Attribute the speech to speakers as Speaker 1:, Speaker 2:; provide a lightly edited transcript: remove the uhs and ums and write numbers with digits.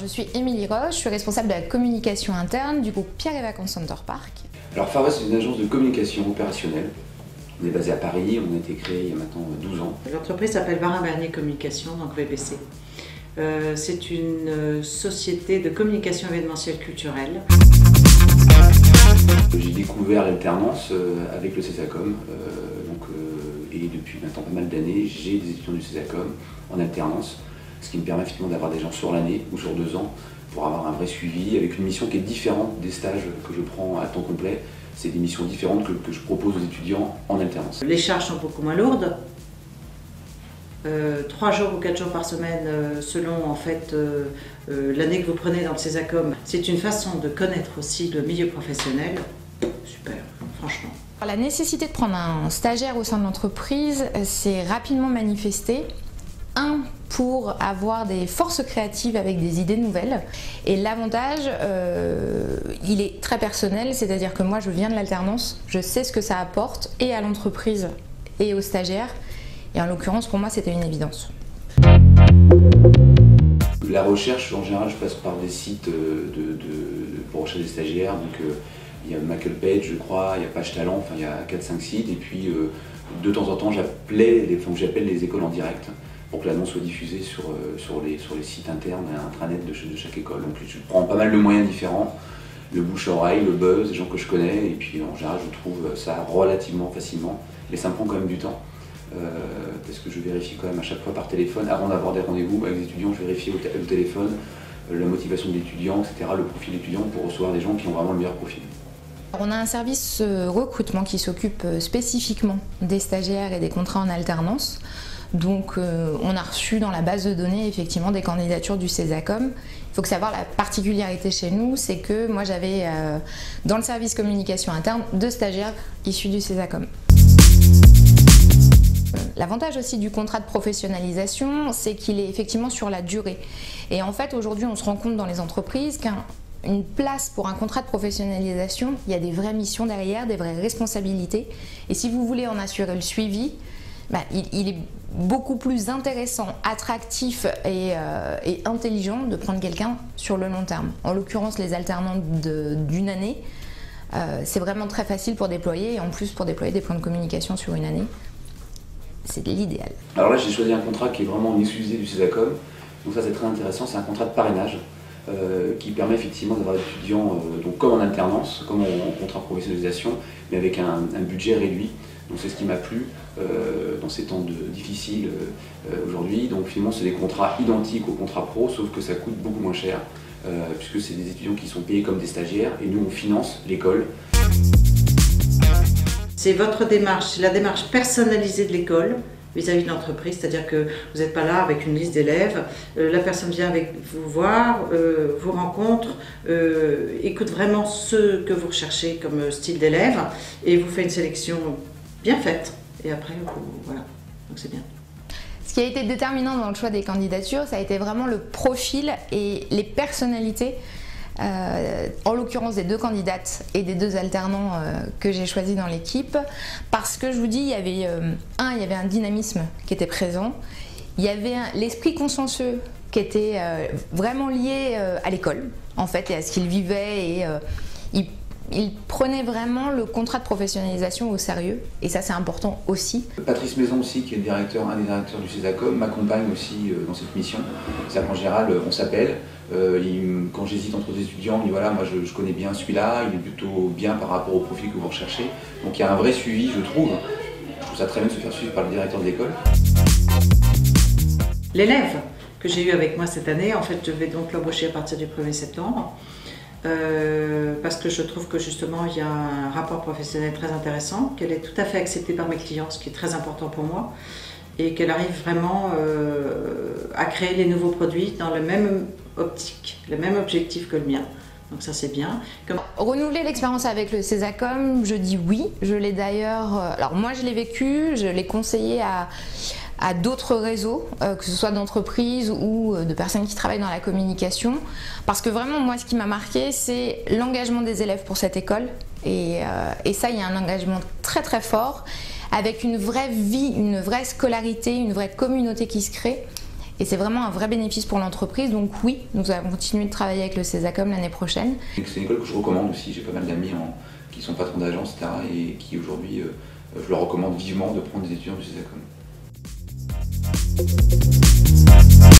Speaker 1: Je suis Émilie Roche, je suis responsable de la communication interne du groupe Pierre et Vacances Center Park.
Speaker 2: Alors Farva, c'est une agence de communication opérationnelle. On est basé à Paris, on a été créé il y a maintenant 12 ans.
Speaker 3: L'entreprise s'appelle Varin-Bernier Communication, donc VBC. C'est une société de communication événementielle culturelle.
Speaker 2: J'ai découvert l'alternance avec le CESACOM, et depuis maintenant pas mal d'années, j'ai des étudiants du CESACOM en alternance, ce qui me permet effectivement d'avoir des gens sur l'année ou sur 2 ans pour avoir un vrai suivi avec une mission qui est différente des stages que je prends à temps complet. C'est des missions différentes que je propose aux étudiants en alternance.
Speaker 3: Les charges sont beaucoup moins lourdes. 3 jours ou 4 jours par semaine selon en fait l'année que vous prenez dans le CESACOM. C'est une façon de connaître aussi le milieu professionnel. Super, franchement.
Speaker 1: La nécessité de prendre un stagiaire au sein de l'entreprise s'est rapidement manifestée. Pour avoir des forces créatives avec des idées nouvelles. Et l'avantage, il est très personnel, c'est-à-dire que moi je viens de l'alternance, je sais ce que ça apporte et à l'entreprise et aux stagiaires. Et en l'occurrence, pour moi, c'était une évidence.
Speaker 2: La recherche, en général, je passe par des sites pour rechercher des stagiaires. Donc, il y a Michael Page, je crois, il y a Page Talent, enfin il y a 4-5 sites. Et puis, de temps en temps, j'appelle les écoles en direct pour que l'annonce soit diffusée sur les sites internes et intranet de chaque école. Donc, je prends pas mal de moyens différents. Le bouche-oreille, le buzz, des gens que je connais. Et puis, en général, je trouve ça relativement facilement. Mais ça me prend quand même du temps. Parce que je vérifie quand même à chaque fois par téléphone, avant d'avoir des rendez-vous avec les étudiants, je vérifie au téléphone la motivation de l'étudiant, etc., le profil d'étudiant pour recevoir des gens qui ont vraiment le meilleur profil.
Speaker 1: On a un service recrutement qui s'occupe spécifiquement des stagiaires et des contrats en alternance. Donc on a reçu dans la base de données effectivement des candidatures du CESACOM. Il faut savoir la particularité chez nous, c'est que moi j'avais dans le service communication interne 2 stagiaires issus du CESACOM. L'avantage aussi du contrat de professionnalisation, c'est qu'il est effectivement sur la durée. Et en fait, aujourd'hui, on se rend compte dans les entreprises qu'une place pour un contrat de professionnalisation, il y a des vraies missions derrière, des vraies responsabilités. Et si vous voulez en assurer le suivi, il est beaucoup plus intéressant, attractif et intelligent de prendre quelqu'un sur le long terme. En l'occurrence, les alternants d'une année, c'est vraiment très facile pour déployer, et en plus pour déployer des plans de communication sur une année. C'est l'idéal.
Speaker 2: Alors là, j'ai choisi un contrat qui est vraiment en exclusivité du CESACOM. Donc ça, c'est très intéressant. C'est un contrat de parrainage qui permet effectivement d'avoir des étudiants donc comme en alternance, comme en contrat de professionnalisation, mais avec un budget réduit. Donc c'est ce qui m'a plu dans ces temps difficiles aujourd'hui. Donc finalement, c'est des contrats identiques aux contrats pro, sauf que ça coûte beaucoup moins cher, puisque c'est des étudiants qui sont payés comme des stagiaires, et nous, on finance l'école.
Speaker 3: C'est votre démarche, c'est la démarche personnalisée de l'école vis-à-vis de l'entreprise, c'est-à-dire que vous n'êtes pas là avec une liste d'élèves, la personne vient avec vous voir, vous rencontre, écoute vraiment ce que vous recherchez comme style d'élève et vous fait une sélection bien faite. Et après, voilà, donc c'est bien.
Speaker 1: Ce qui a été déterminant dans le choix des candidatures, ça a été vraiment le profil et les personnalités. En l'occurrence des 2 candidates et des 2 alternants que j'ai choisis dans l'équipe, parce que je vous dis, il y avait un dynamisme qui était présent, il y avait l'esprit consciencieux qui était vraiment lié à l'école en fait et à ce qu'ils vivaient, et ils prenaient vraiment le contrat de professionnalisation au sérieux, et ça c'est important aussi.
Speaker 2: Patrice Maison aussi, qui est un des directeurs du CESACOM, m'accompagne aussi dans cette mission. C'est qu'en général, on s'appelle. Quand j'hésite entre des étudiants, il me dit voilà, moi je connais bien celui-là, il est plutôt bien par rapport au profil que vous recherchez. Donc il y a un vrai suivi, je trouve. Je trouve ça très bien de se faire suivre par le directeur de l'école.
Speaker 3: L'élève que j'ai eu avec moi cette année, en fait, je vais donc l'embaucher à partir du 1er septembre. Parce que je trouve que justement il y a un rapport professionnel très intéressant, qu'elle est tout à fait acceptée par mes clients, ce qui est très important pour moi, et qu'elle arrive vraiment à créer les nouveaux produits dans la même optique, le même objectif que le mien. Donc ça c'est bien.
Speaker 1: Renouveler l'expérience avec le CESACOM, je dis oui. Je l'ai d'ailleurs, alors moi je l'ai vécu, je l'ai conseillé à d'autres réseaux, que ce soit d'entreprises ou de personnes qui travaillent dans la communication, parce que vraiment moi ce qui m'a marqué, c'est l'engagement des élèves pour cette école, et ça il y a un engagement très très fort, avec une vraie vie, une vraie scolarité, une vraie communauté qui se crée. Et c'est vraiment un vrai bénéfice pour l'entreprise. Donc oui, nous allons continuer de travailler avec le Césacom l'année prochaine.
Speaker 2: C'est une école que je recommande aussi. J'ai pas mal d'amis qui sont patrons d'agence, etc. et qui aujourd'hui, je leur recommande vivement de prendre des étudiants du Césacom.